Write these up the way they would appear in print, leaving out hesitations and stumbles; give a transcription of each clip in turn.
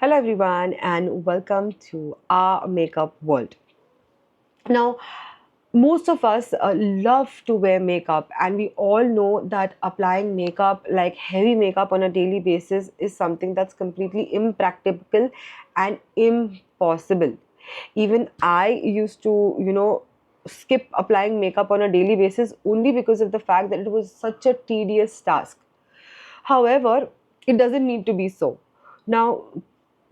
Hello everyone and welcome to our makeup world. Now, most of us love to wear makeup, and we all know that applying makeup, like heavy makeup on a daily basis, is something that's completely impractical and impossible. Even I used to, skip applying makeup on a daily basis only because of the fact that it was such a tedious task. However, it doesn't need to be so. Now,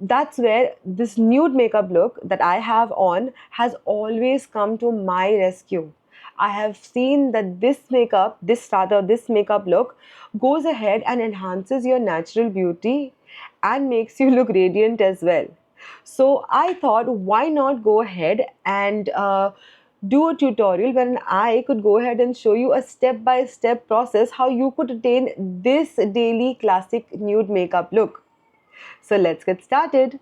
that's where this nude makeup look that I have on has always come to my rescue. I have seen that this makeup look goes ahead and enhances your natural beauty and makes you look radiant as well. So I thought, why not go ahead and do a tutorial wherein I could go ahead and show you a step-by-step process how you could attain this daily classic nude makeup look. So let's get started.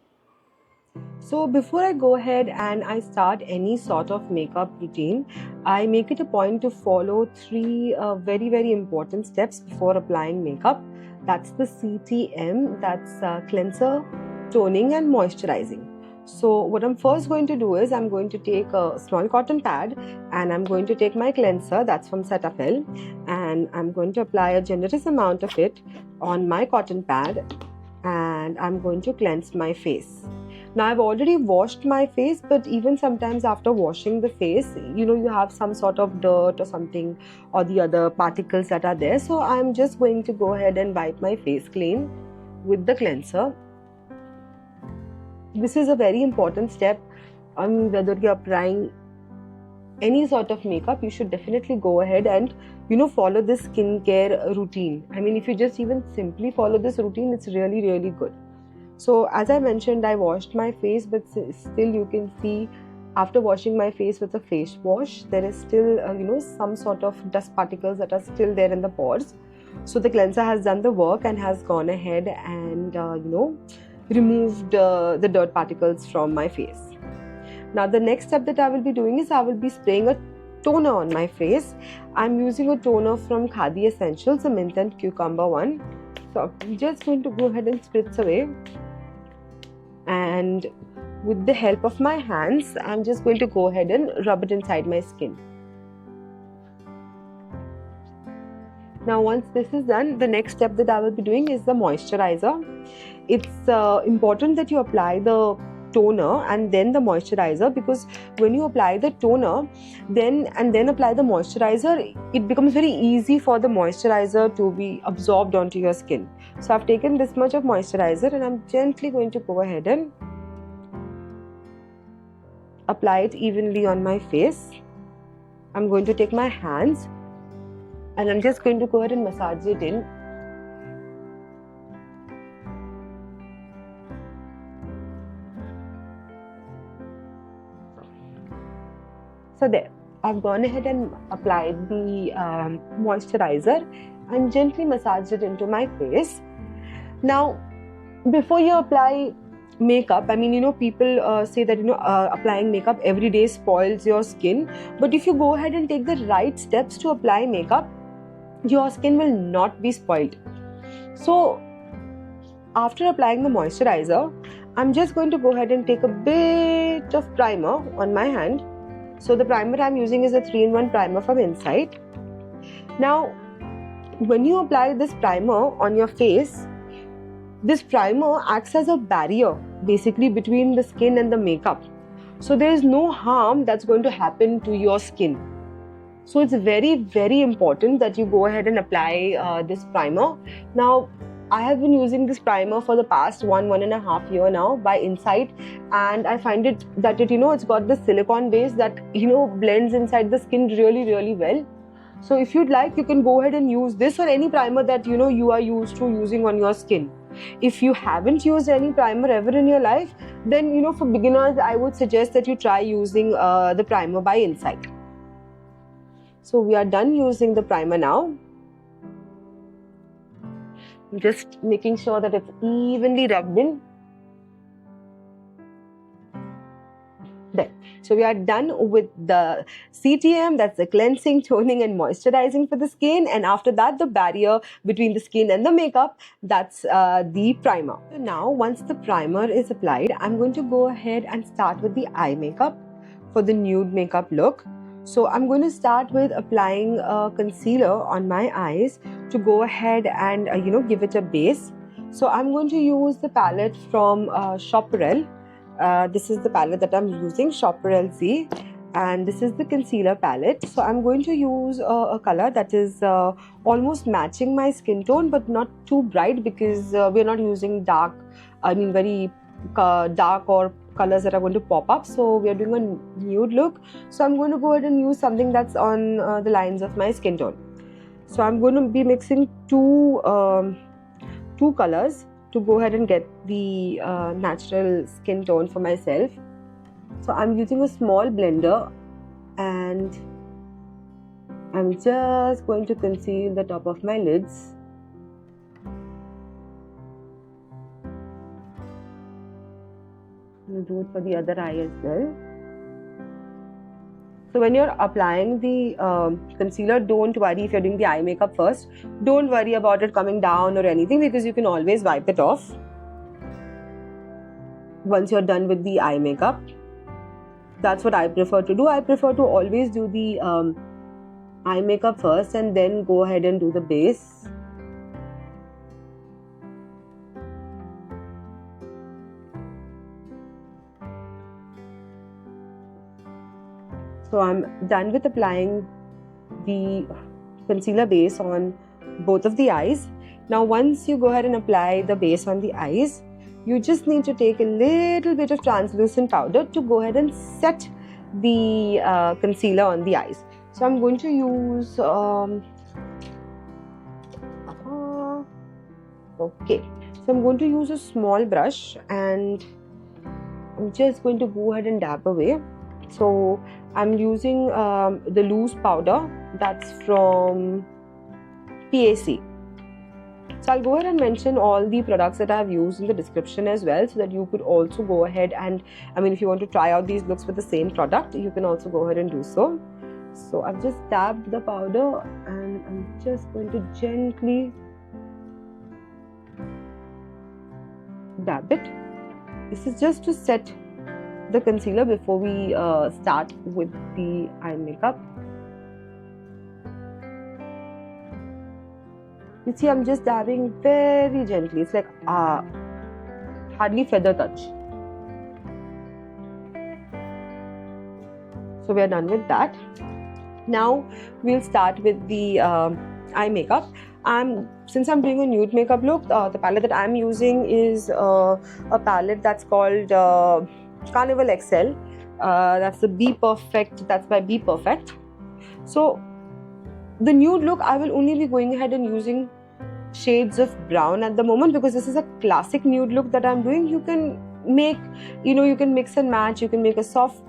So before I go ahead and I start any sort of makeup routine, I make it a point to follow three very important steps before applying makeup. That's the CTM, that's cleanser, toning and moisturizing. So what I'm first going to do is I'm going to take a small cotton pad and I'm going to take my cleanser, that's from Cetaphil, and I'm going to apply a generous amount of it on my cotton pad, and I'm going to cleanse my face. Now I've already washed my face, but even sometimes after washing the face, you have some sort of dirt or something or the other particles that are there. So I'm just going to go ahead and wipe my face clean with the cleanser. This is a very important step. Whether you're applying any sort of makeup, you should definitely go ahead and follow this skincare routine. I mean, if you just even simply follow this routine, it's really good. So as I mentioned, I washed my face, but still you can see after washing my face with a face wash, there is still some sort of dust particles that are still there in the pores. So the cleanser has done the work and has gone ahead and removed the dirt particles from my face. Now the next step that I will be doing is I will be spraying a toner on my face. I'm using a toner from Khadi Essentials, the mint and cucumber one. So I'm just going to go ahead and spritz away, and with the help of my hands, I'm just going to go ahead and rub it inside my skin. Now once this is done, the next step that I will be doing is the moisturizer. It's important that you apply the toner and then the moisturizer, because when you apply the toner then apply the moisturizer, it becomes very easy for the moisturizer to be absorbed onto your skin. So I've taken this much of moisturizer and I'm gently going to go ahead and apply it evenly on my face. I'm going to take my hands and I'm just going to go ahead and massage it in. So there, I've gone ahead and applied the moisturizer and gently massaged it into my face. Now, before you apply makeup, I mean, people say that, applying makeup every day spoils your skin. But if you go ahead and take the right steps to apply makeup, your skin will not be spoiled. So, after applying the moisturizer, I'm just going to go ahead and take a bit of primer on my hand. So the primer I'm using is a 3-in-1 primer from Insight. Now, when you apply this primer on your face, this primer acts as a barrier basically between the skin and the makeup. So there is no harm that's going to happen to your skin. So it's very important that you go ahead and apply this primer. Now, I have been using this primer for the past 1.5 years now by Insight, and I find it that it's got the silicone base that blends inside the skin really well. So if you'd like, you can go ahead and use this or any primer that you are used to using on your skin. If you haven't used any primer ever in your life, then for beginners I would suggest that you try using the primer by Insight. So we are done using the primer now. Just making sure that it's evenly rubbed in. There. So we are done with the CTM, that's the cleansing, toning and moisturizing for the skin, and after that the barrier between the skin and the makeup, that's the primer. So now once the primer is applied, I'm going to go ahead and start with the eye makeup for the nude makeup look. So I'm going to start with applying a concealer on my eyes to go ahead and give it a base. So I'm going to use the palette from Shopperel. This is the palette that I'm using, Shopperel Z, and this is the concealer palette. So I'm going to use a color that is almost matching my skin tone, but not too bright, because we're not using dark, very dark or colors that are going to pop up. So we are doing a nude look. So I'm going to go ahead and use something that's on the lines of my skin tone. So I'm going to be mixing two colors to go ahead and get the natural skin tone for myself. So I'm using a small blender and I'm just going to conceal the top of my lids. I'm going to do it for the other eye as well. So when you're applying the concealer, don't worry if you're doing the eye makeup first. Don't worry about it coming down or anything, because you can always wipe it off once you're done with the eye makeup. That's what I prefer to do. I prefer to always do the eye makeup first and then go ahead and do the base. So I'm done with applying the concealer base on both of the eyes. Now once you go ahead and apply the base on the eyes, you just need to take a little bit of translucent powder to go ahead and set the concealer on the eyes. So I'm going to use okay, so I'm going to use a small brush and I'm just going to go ahead and dab away. So I'm using the loose powder that's from PAC. So I'll go ahead and mention all the products that I've used in the description as well, so that you could also go ahead and, if you want to try out these looks with the same product, you can also go ahead and do so. So I've just dabbed the powder and I'm just going to gently dab it. This is just to set the concealer before we start with the eye makeup. You see, I'm just dabbing very gently. It's like hardly feather touch. So we are done with that. Now we'll start with the eye makeup. Since I'm doing a nude makeup look, the palette that I'm using is a palette that's called Carnival XL. That's the Be Perfect. That's by Be Perfect. So the nude look, I will only be going ahead and using shades of brown at the moment, because this is a classic nude look that I'm doing. You can make, you can mix and match. You can make a soft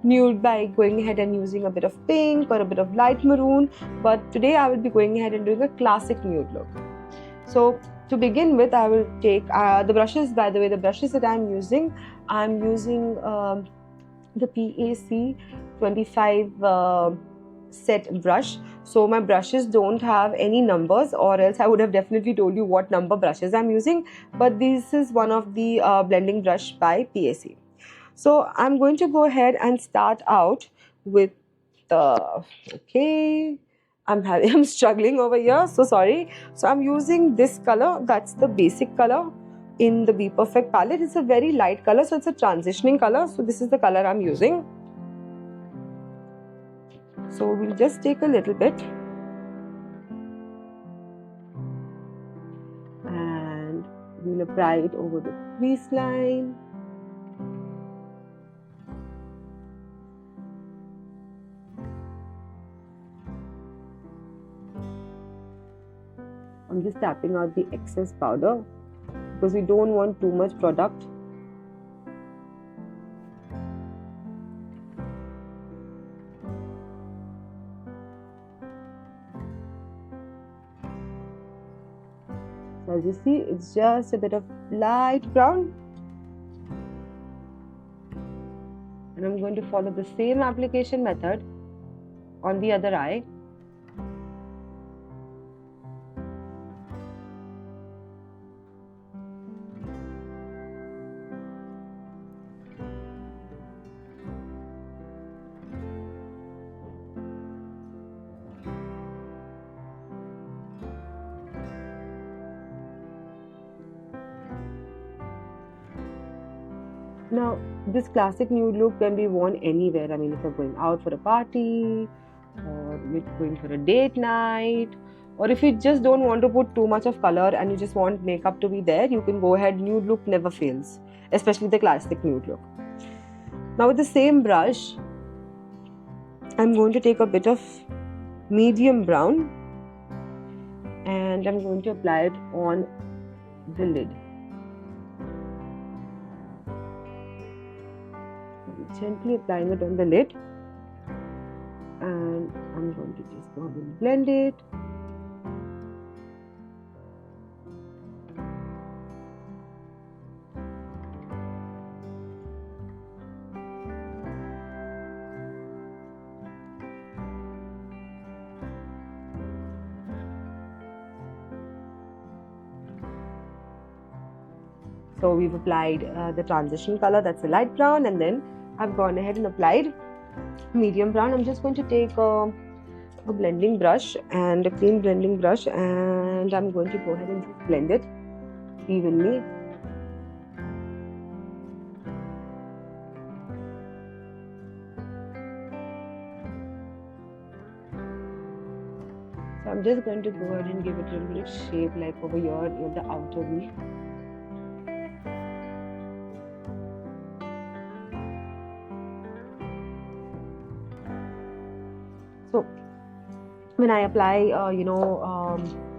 nude by going ahead and using a bit of pink or a bit of light maroon. But today I will be going ahead and doing a classic nude look. So to begin with, I will take the brushes. By the way, the brushes that I'm using the PAC 25 set brush. So my brushes don't have any numbers, or else I would have definitely told you what number brushes I'm using. But this is one of the blending brush by PAC. So I'm going to go ahead and start out with the I'm struggling over here, so sorry. So I'm using this color, that's the basic color in the Be Perfect palette. It's a very light color, so it's a transitioning color. So this is the color I'm using. So we'll just take a little bit and we'll apply it over the crease line. I'm just tapping out the excess powder because we don't want too much product. So as you see, it's just a bit of light brown. And I'm going to follow the same application method on the other eye. Now, this classic nude look can be worn anywhere. I mean, if you're going out for a party, or you're going for a date night, or if you just don't want to put too much of color and you just want makeup to be there, you can go ahead. Nude look never fails, especially the classic nude look. Now, with the same brush, I'm going to take a bit of medium brown and I'm going to apply it on the lid. Gently applying it on the lid, and I'm going to just go ahead and blend it. So we've applied the transition color, that's a light brown, and then I've gone ahead and applied medium brown. I'm just going to take a blending brush and a clean blending brush, and I'm going to go ahead and just blend it evenly. So I'm just going to go ahead and give it a little bit of shape, like over here near the outer V. So when I apply,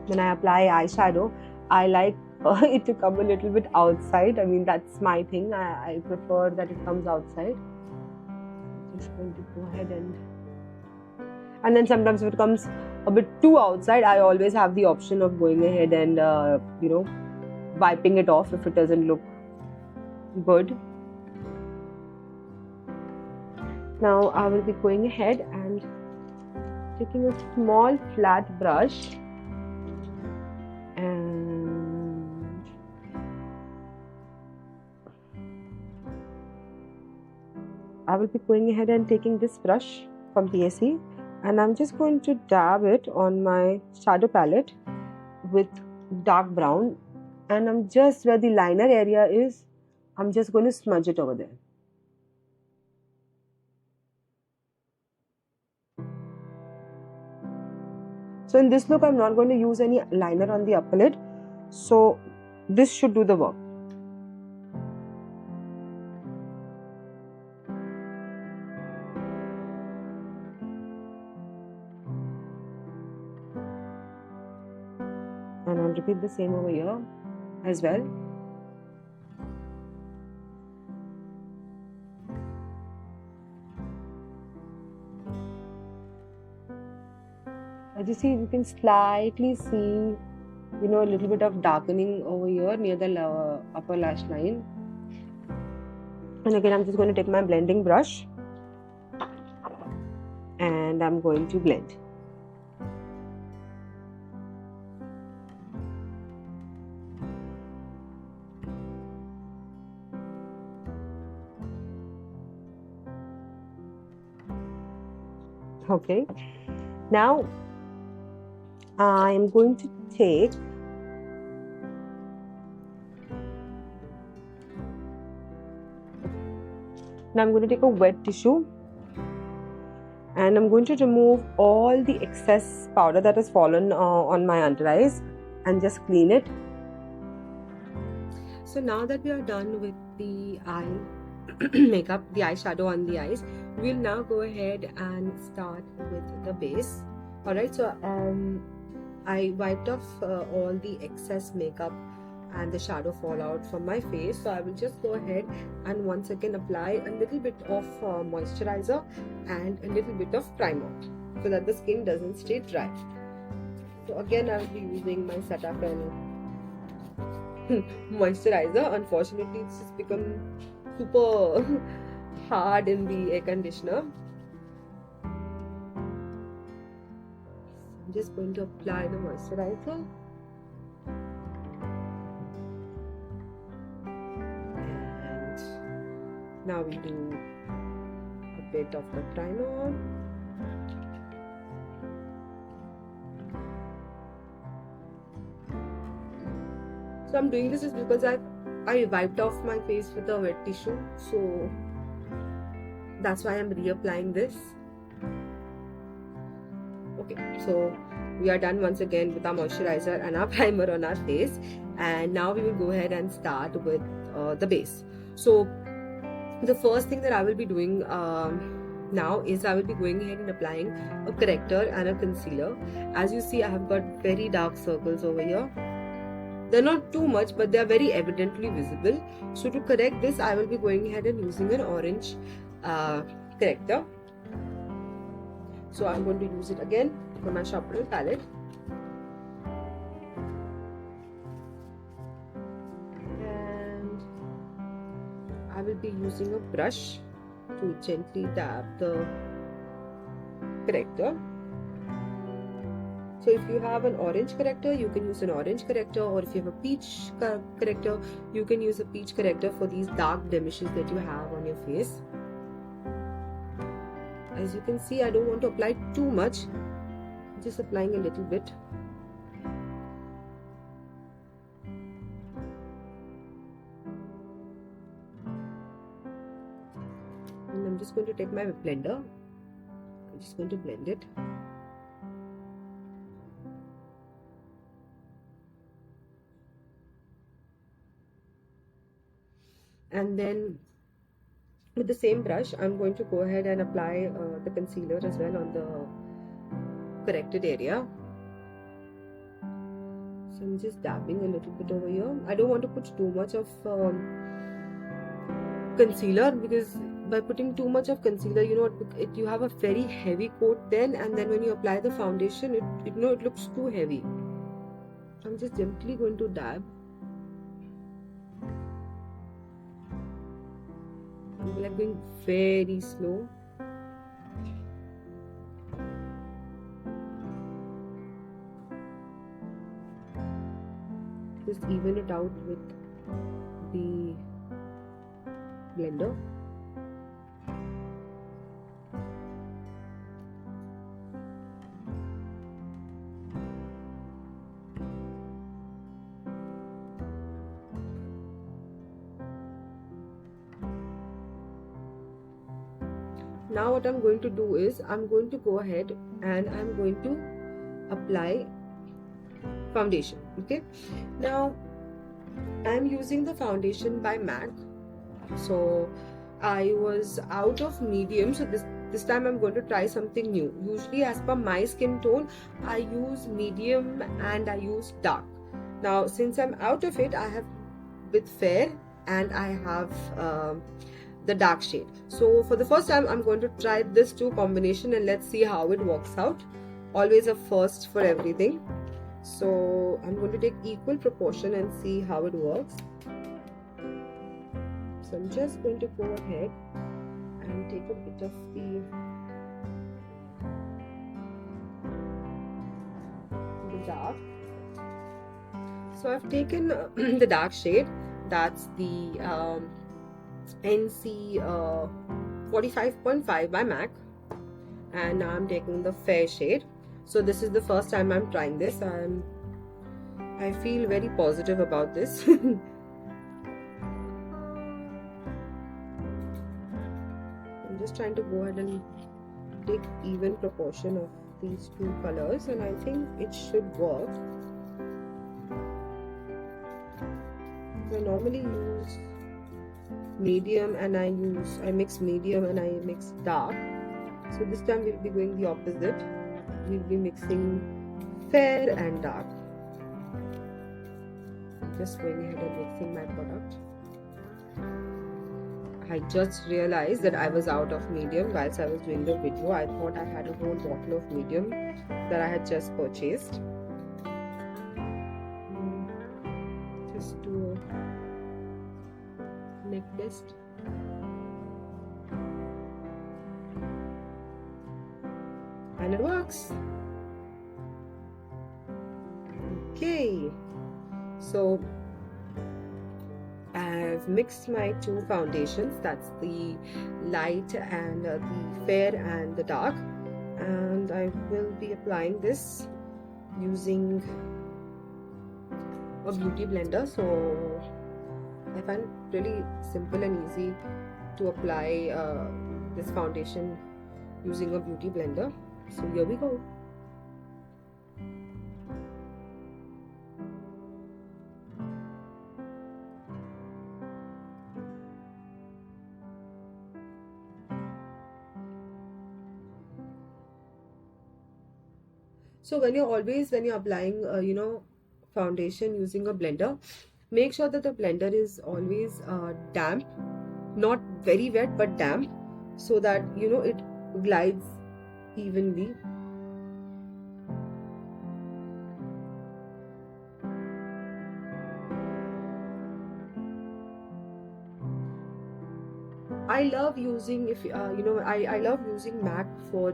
when I apply eyeshadow, I like it to come a little bit outside. I mean, that's my thing. I prefer that it comes outside. I'm just going to go ahead and then sometimes if it comes a bit too outside, I always have the option of going ahead and wiping it off if it doesn't look good. Now I will be going ahead and taking a small flat brush and I will be going ahead and taking this brush from PSE and I'm just going to dab it on my shadow palette with dark brown, and I'm just where the liner area is, I'm just going to smudge it over there. So in this look, I'm not going to use any liner on the upper lid. So this should do the work. And I'll repeat the same over here as well. As you see, you can slightly see, a little bit of darkening over here near the upper lash line. And again, I'm just going to take my blending brush and I'm going to blend. Okay, now I am going to take a wet tissue and I'm going to remove all the excess powder that has fallen on my under eyes and just clean it. So now that we are done with the eye makeup, the eyeshadow on the eyes, we'll now go ahead and start with the base. Alright, so I wiped off all the excess makeup and the shadow fallout from my face, so I will just go ahead and once again apply a little bit of moisturizer and a little bit of primer so that the skin doesn't stay dry. So again, I will be using my Cetaphil moisturizer. Unfortunately, it's just become super hard in the air conditioner. I'm just going to apply the moisturizer. And now we do a bit of the primer. So I'm doing this is because I wiped off my face with a wet tissue, so that's why I'm reapplying this. Okay, so we are done once again with our moisturizer and our primer on our face, and now we will go ahead and start with the base. So the first thing that I will be doing now is I will be going ahead and applying a corrector and a concealer. As you see, I have got very dark circles over here. They're not too much, but they're very evidently visible. So to correct this, I will be going ahead and using an orange corrector. So I'm going to use it again from my Shopwell palette. And I will be using a brush to gently dab the corrector. So if you have an orange corrector, you can use an orange corrector, or if you have a peach corrector, you can use a peach corrector for these dark blemishes that you have on your face. As you can see, I don't want to apply too much, just applying a little bit. And I'm just going to take my blender. I'm just going to blend it. And then with the same brush, I'm going to go ahead and apply the concealer as well on the corrected area. So I'm just dabbing a little bit over here. I don't want to put too much of concealer, because by putting too much of concealer, you know, you have a very heavy coat then, and then when you apply the foundation, it looks too heavy. I'm just gently going to dab. I'm like going very slow. Just even it out with the blender. Now what I'm going to do is I'm going to go ahead and I'm going to apply foundation. Okay, now I'm using the foundation by MAC. So I was out of medium, so this time I'm going to try something new. Usually, as per my skin tone, I use medium and I use dark. Now since I'm out of it, I have with fair and I have the dark shade. So for the first time, I'm going to try this two combination and let's see how it works out. Always a first for everything. So I'm going to take equal proportion and see how it works. So I'm just going to go ahead and take a bit of the dark. So I've taken the dark shade, that's the NC 45.5 by MAC, and now I'm taking the fair shade. So this is the first time I'm trying this. I feel very positive about this. I'm just trying to go ahead and take even proportion of these two colors, and I think it should work. I normally use medium and I mix medium and I mix dark. So this time we'll be going the opposite. We'll be mixing fair and dark. Just going ahead and mixing my product. I just realized that I was out of medium whilst I was doing the video. I thought I had a whole bottle of medium that I had just purchased. Just do a neck test. and it works. Okay, so I've mixed my two foundations, that's the light and the fair and the dark, and I will be applying this using a beauty blender. So I find it really simple and easy to apply this foundation using a beauty blender. So here we go. So when you're applying foundation using a blender, make sure that the blender is always damp, not very wet but damp, so that it glides evenly. I love using I love using MAC for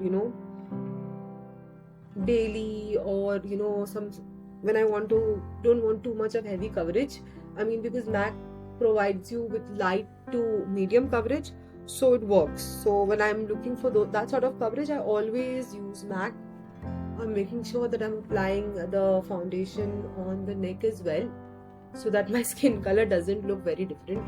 daily, or some when I don't want too much of heavy coverage. I mean, because MAC provides you with light to medium coverage, so it works. So when I'm looking for that sort of coverage, I always use MAC. I'm making sure that I'm applying the foundation on the neck as well, so that my skin color doesn't look very different.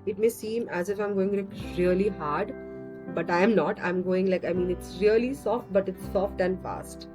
It may seem as if I'm going like really hard, but I am not. I'm going like, I mean, it's really soft, but it's soft and fast.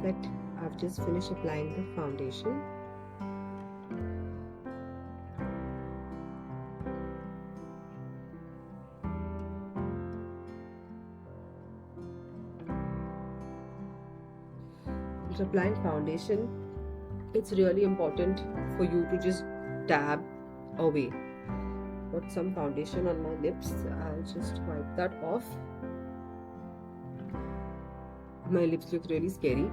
That I've just finished applying the foundation. After applying foundation, it's really important for you to just dab away. Put some foundation on my lips. I'll just wipe that off. My lips look really scary.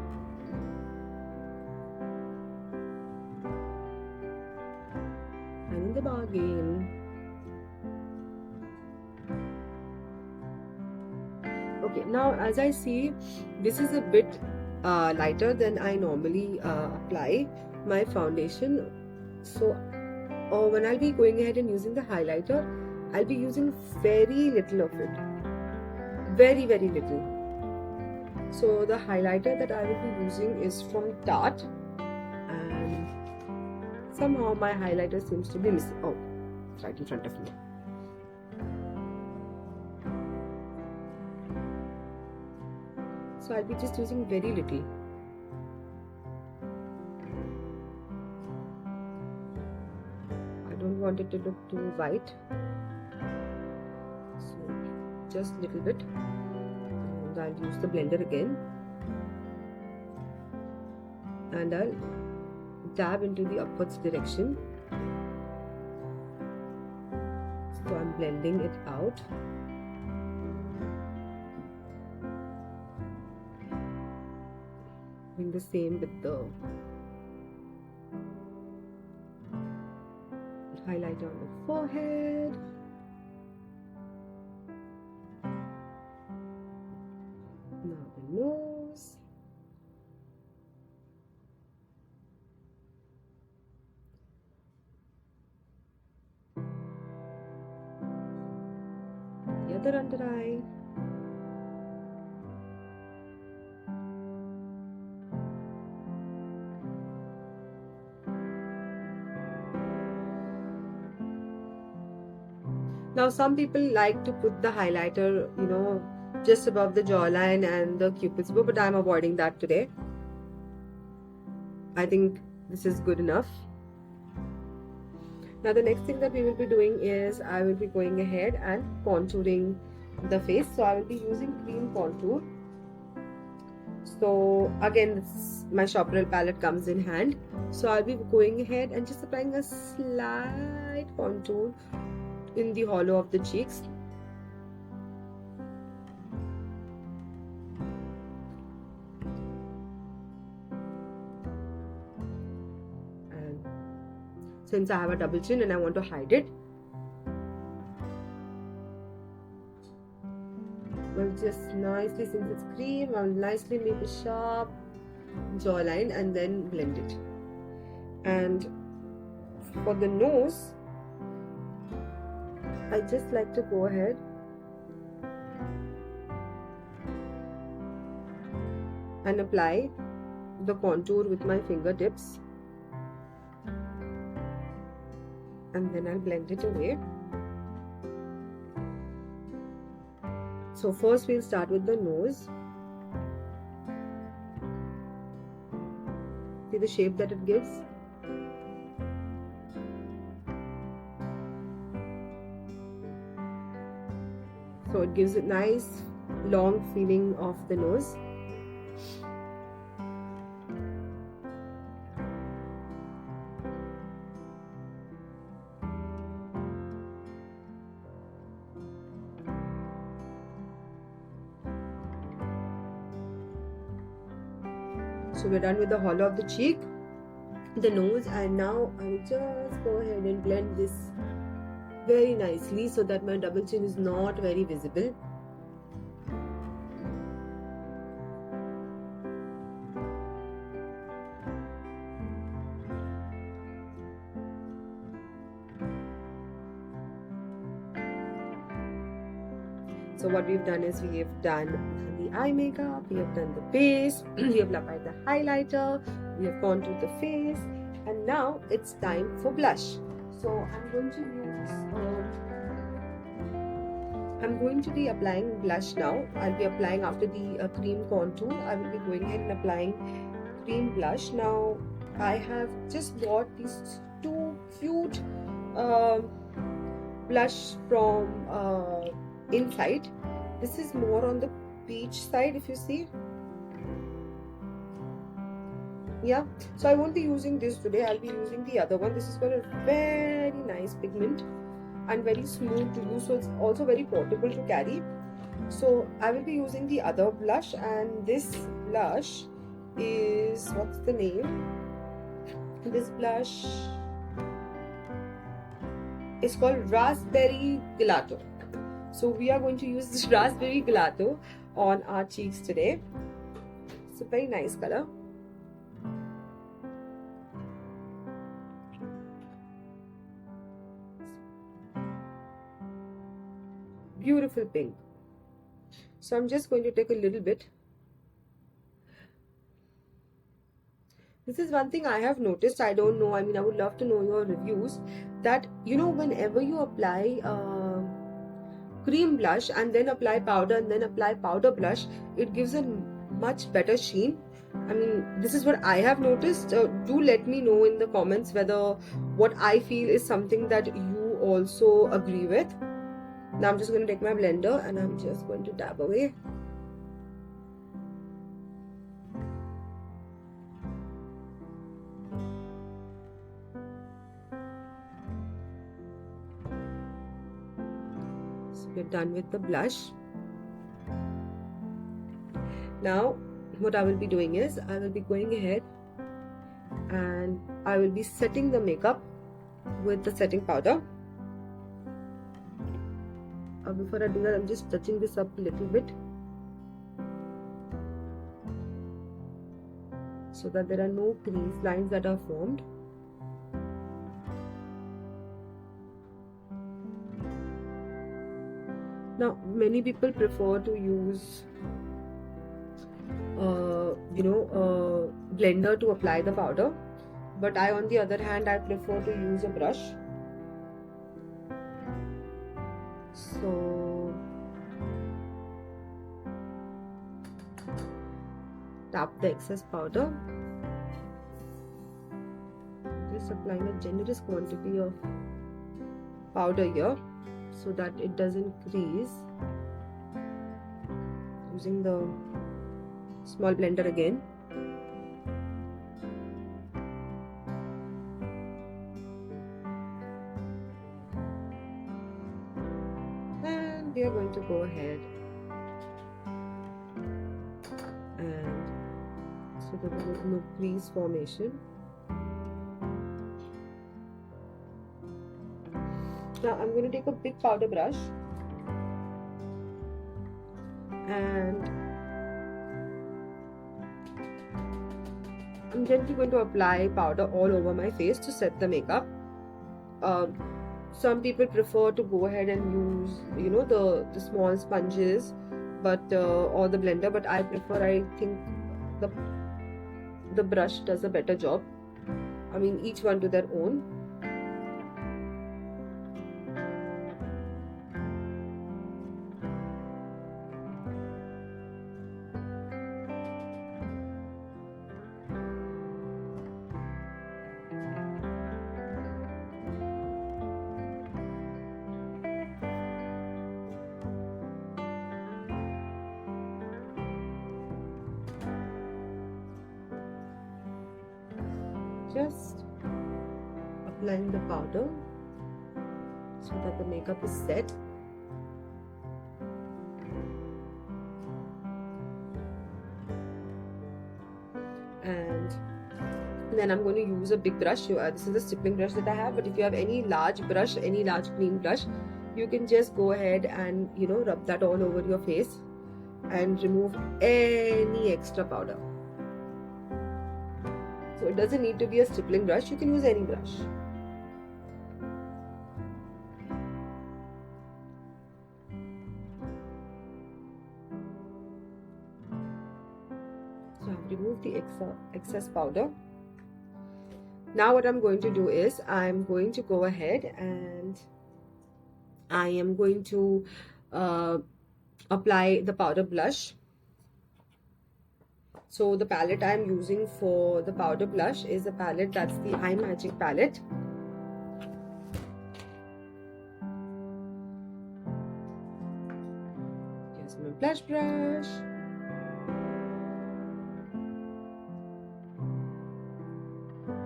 And in the bargain. Okay, now as I see, this is a bit lighter than I normally apply my foundation. So when I'll be going ahead and using the highlighter, I'll be using very little of it. Very, very little. So the highlighter that I will be using is from Tarte, and somehow my highlighter seems to be missing. Oh, it's right in front of me. So I'll be just using very little. I don't want it to look too white, so just a little bit. And I'll use the blender again, and I'll dab into the upwards direction. So I'm blending it out. Doing the same with the highlighter on the forehead. Now the nose. The other under eye. Now some people like to put the highlighter, just above the jawline and the cupid's bow, but I'm avoiding that today. I think this is good enough. Now the next thing that we will be doing is I will be going ahead and contouring the face. So I will be using cream contour. So again, my Chaparral palette comes in hand. So I'll be going ahead and just applying a slight contour in the hollow of the cheeks. And since I have a double chin and I want to hide it, I'll just nicely, since it's cream, I'll nicely make a sharp jawline and then blend it. And for the nose, I just like to go ahead and apply the contour with my fingertips, and then I'll blend it away. So first we'll start with the nose. See the shape that it gives? So it gives a nice long feeling of the nose. So we're done with the hollow of the cheek, the nose, and now I will just go ahead and blend this very nicely so that my double chin is not very visible. So what we've done is we have done the eye makeup, we have done the base, we have applied the highlighter, we have contoured the face, and now it's time for blush. So I'm going to be applying blush now. I'll be applying after the cream contour. I will be going ahead and applying cream blush. Now I have just bought these two cute blush from Inside. This is more on the peach side, if you see. Yeah, so I won't be using this today. I'll be using the other one. This is got a very nice pigment and very smooth to use, so it's also very portable to carry. So I will be using the other blush, and this blush is, what's the name? This blush is called Raspberry Gelato. So we are going to use this Raspberry Gelato on our cheeks today. It's a very nice color. Beautiful pink. So I'm just going to take a little bit. This is one thing I have noticed. I don't know, I mean, I would love to know your reviews, that whenever you apply cream blush and then apply powder and then apply powder blush, it gives a much better sheen. I mean, this is what I have noticed. Do let me know in the comments whether what I feel is something that you also agree with. Now I'm just going to take my blender and I'm just going to dab away. So we're done with the blush. Now what I will be doing is I will be going ahead and I will be setting the makeup with the setting powder. Before I do that, I'm just touching this up a little bit so that there are no crease lines that are formed. Now many people prefer to use blender to apply the powder, but on the other hand, I prefer to use a brush. So tap the excess powder. Just applying a generous quantity of powder here so that it doesn't crease. Using the small blender again. And we are going to go ahead and so that there is no crease formation. Now I'm going to take a big powder brush and I'm gently going to apply powder all over my face to set the makeup. Some people prefer to go ahead and use, you know, the small sponges, but or the blender. But I prefer. I think the brush does a better job. I mean, each one to their own. Just applying the powder so that the makeup is set. And then I'm going to use a big brush. This is a stippling brush that I have, but if you have any large brush, any large clean brush, you can just go ahead and, you know, rub that all over your face and remove any extra powder. So it doesn't need to be a stippling brush, you can use any brush. So I've removed the excess powder. Now what I'm going to do is I'm going to go ahead and I am going to apply the powder blush. So the palette I'm using for the powder blush is a palette that's the Eye Magic palette. Here's my blush brush.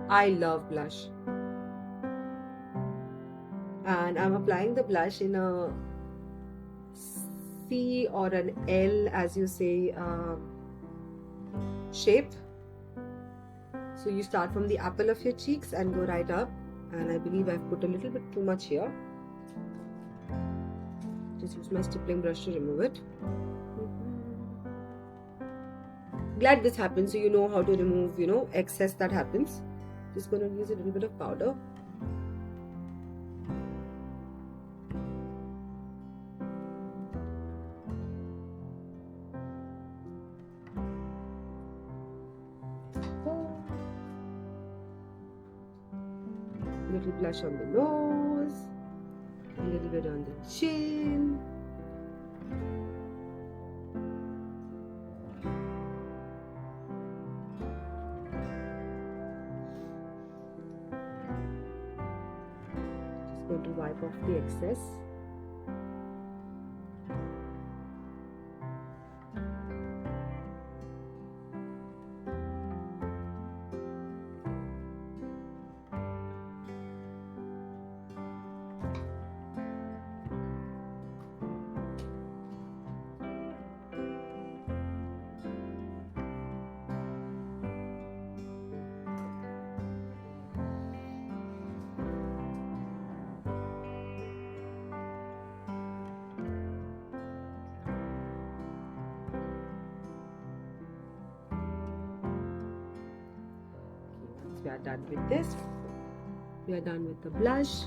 I love blush. And I'm applying the blush in a C or an L, as you say, shape. So you start from the apple of your cheeks and go right up, and I believe I've put a little bit too much here. Just use my stippling brush to remove it. Glad this happens, so you know how to remove, you know, excess that happens. Just going to use a little bit of powder. Little blush on the nose, a little bit on the chin. Just going to wipe off the excess. We are done with this. We are done with the blush.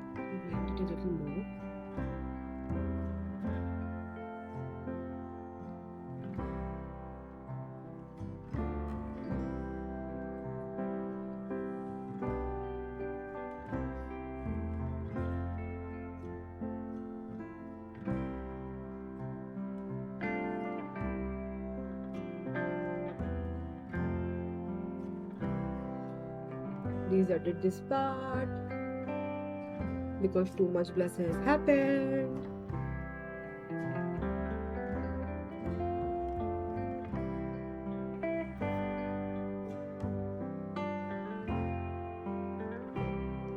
Blend it a little more. please edit this part because too much blush has happened.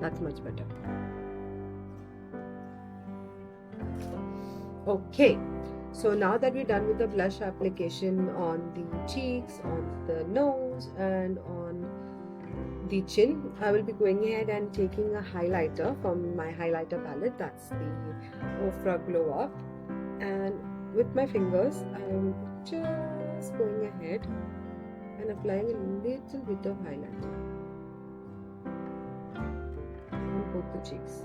That's much better. Okay, so now that we're done with the blush application on the cheeks, on the nose and on the chin, I will be going ahead and taking a highlighter from my highlighter palette. That's the Ofra Glow Up, and with my fingers I am just going ahead and applying a little bit of highlighter on both the cheeks.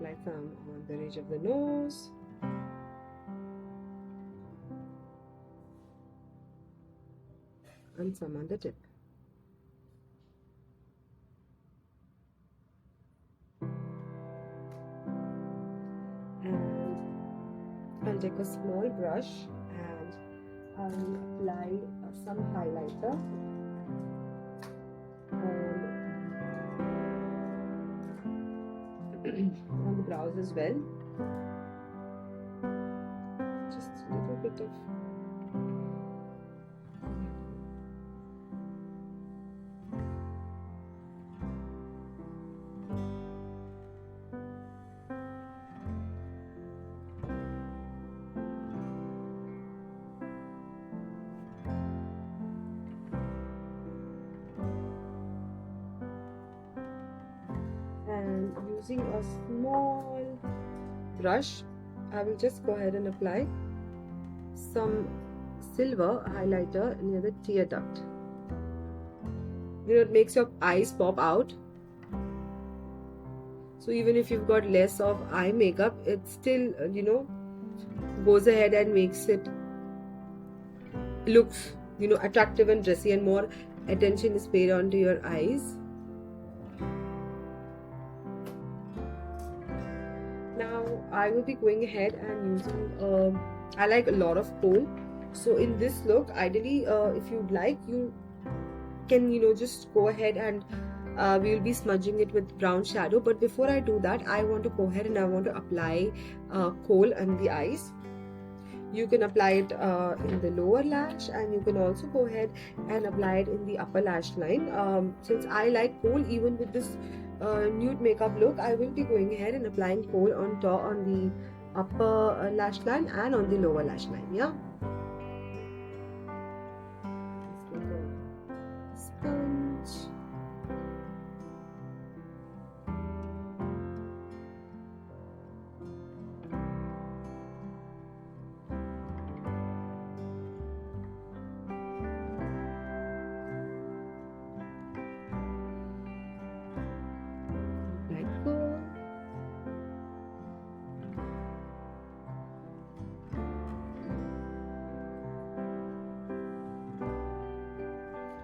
Apply some on the ridge of the nose, and some on the tip. And I'll take a small brush and I'll apply some highlighter on the brows as well. Just a little bit of and using a small brush, I will just go ahead and apply some silver highlighter near the tear duct. You know, it makes your eyes pop out. So even if you've got less of eye makeup, it still, you know, goes ahead and makes it look, you know, attractive and dressy, and more attention is paid onto your eyes. Now I will be going ahead and using I like a lot of kohl, so in this look, ideally if you'd like, you can, you know, just go ahead and we'll be smudging it with brown shadow. But before I do that, I want to go ahead and I want to apply kohl on the eyes. You can apply it in the lower lash, and you can also go ahead and apply it in the upper lash line. Since I like kohl, even with this nude makeup look, I will be going ahead and applying kohl on top, on the upper lash line and on the lower lash line. Yeah. Sponge.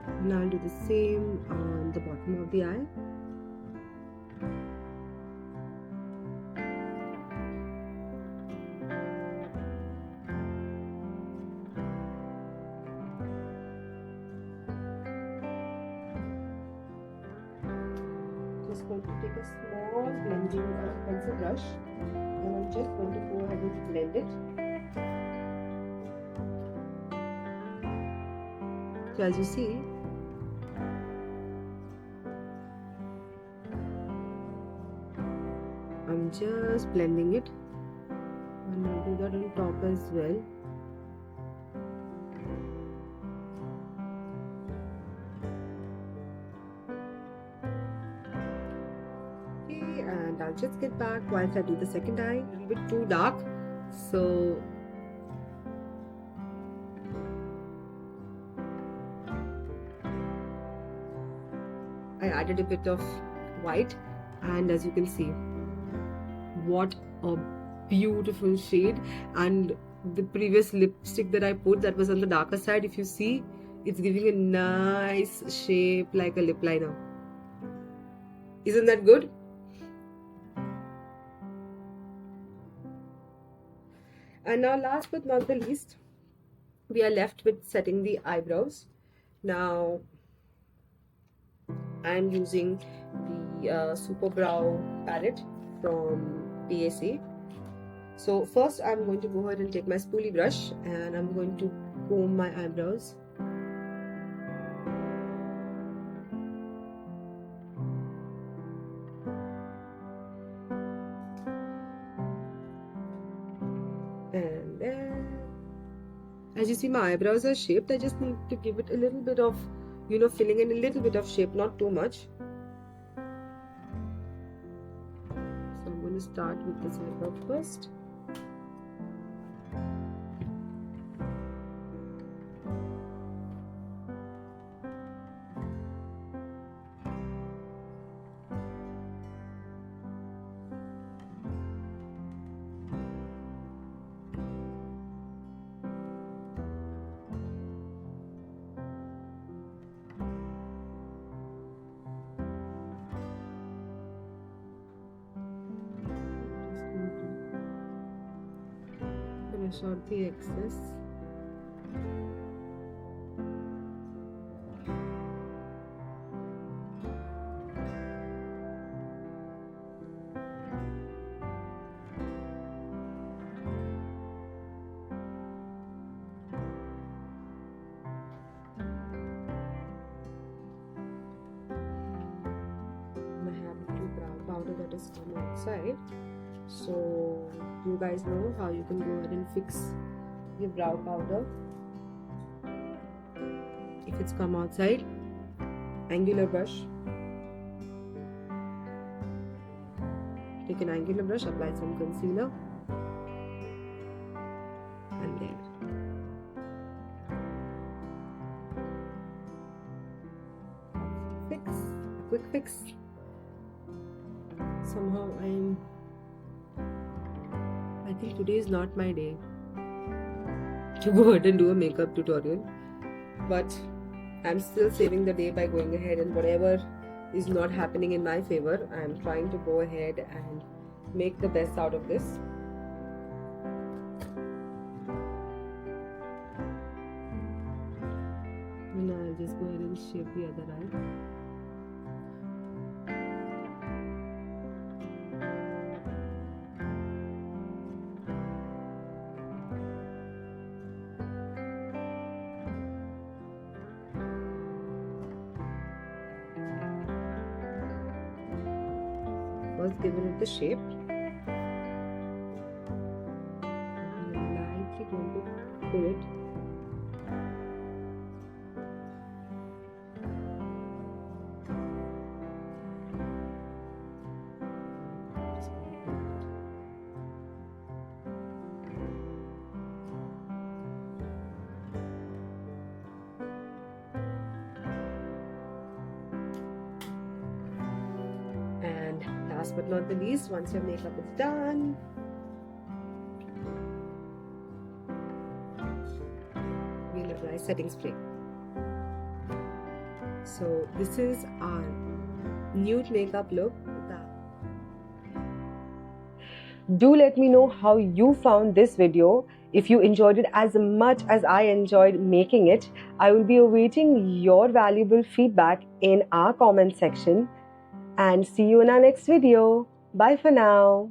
And I'll do the same on the bottom of the eye. Just going to take a small blending pencil brush, and I'm just going to go ahead and blend it. So as you see, I'm just blending it, and I'll do that on top as well. Okay, and I'll just get back whilst I do the second eye. A little bit too dark, so I added a bit of white, and as you can see, what a beautiful shade. And the previous lipstick that I put, that was on the darker side, if you see, It's giving a nice shape like a lip liner. Isn't that good? And now last but not the least, we are left with setting the eyebrows. Now I'm using the Super Brow palette from PAC. So first I'm going to go ahead and take my spoolie brush and I'm going to comb my eyebrows. And then, as you see, my eyebrows are shaped. I just need to give it a little bit of, filling in a little bit of shape, not too much. So I'm going to start with this eyebrow first. Finish out the excess. Powder that is from outside, so you guys know how you can go ahead and fix your brow powder if it's come outside. Angular brush, take an angular brush, apply some concealer, and then fix, a quick fix. Somehow I think today is not my day to go ahead and do a makeup tutorial, but I'm still saving the day by going ahead, and whatever is not happening in my favor, I'm trying to go ahead and make the best out of this. And I'll just go ahead and shape the other eye. First giving it the shape, and I'm lightly going to pull it. And last but not the least, once your makeup is done, we'll apply setting spray. So this is our nude makeup look. Do let me know how you found this video. If you enjoyed it as much as I enjoyed making it, I will be awaiting your valuable feedback in our comment section. And see you in our next video. Bye for now.